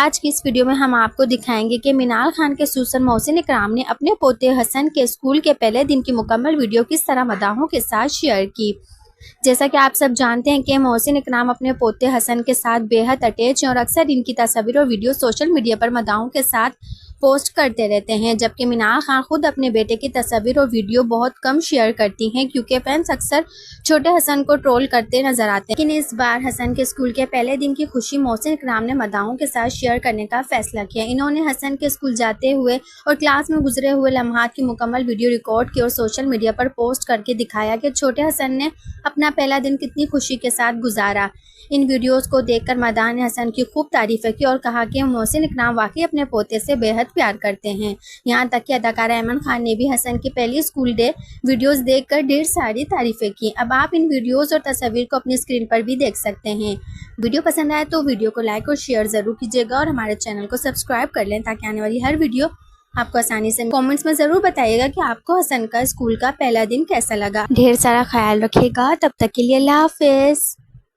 आज की इस वीडियो में हम आपको दिखाएंगे कि मिनाल खान के सुसन मोहसिन इकराम ने अपने पोते हसन के स्कूल के पहले दिन की मुकम्मल वीडियो किस तरह मदाहों के साथ शेयर की। जैसा कि आप सब जानते हैं कि मोहसिन इकराम अपने पोते हसन के साथ बेहद अटैच हैं और अक्सर इनकी तस्वीर और वीडियो सोशल मीडिया पर मदाहों के साथ पोस्ट करते रहते हैं, जबकि मिनाल खान खुद अपने बेटे की तस्वीर और वीडियो बहुत कम शेयर करती हैं क्योंकि फैंस अक्सर छोटे हसन को ट्रोल करते नजर आते हैं। लेकिन इस बार हसन के स्कूल के पहले दिन की खुशी मोहसिन इकराम ने मदाहों के साथ शेयर करने का फैसला किया। इन्होंने हसन के स्कूल जाते हुए और क्लास में गुजरे हुए लम्हात की मुकम्मल वीडियो रिकॉर्ड की और सोशल मीडिया पर पोस्ट करके दिखाया कि छोटे हसन ने अपना पहला दिन कितनी खुशी के साथ गुजारा। इन वीडियोस को देखकर मदाह ने हसन की खूब तारीफ़ें की और कहा कि मोहसिन इकराम वाकई अपने पोते से बेहद प्यार करते हैं। यहाँ तक कि अदाकारा ऐमन खान ने भी हसन की पहली स्कूल डे वीडियोस देखकर ढेर सारी तारीफ़ें की। अब आप इन वीडियोस और तस्वीर को अपनी स्क्रीन पर भी देख सकते हैं। वीडियो पसंद आए तो वीडियो को लाइक और शेयर ज़रूर कीजिएगा और हमारे चैनल को सब्सक्राइब कर लें ताकि आने वाली हर वीडियो आपको आसानी से। कमेंट्स में ज़रूर बताइएगा कि आपको हसन का स्कूल का पहला दिन कैसा लगा। ढेर सारा ख्याल रखिएगा। तब तक के लिए अल्लाह हाफिज़।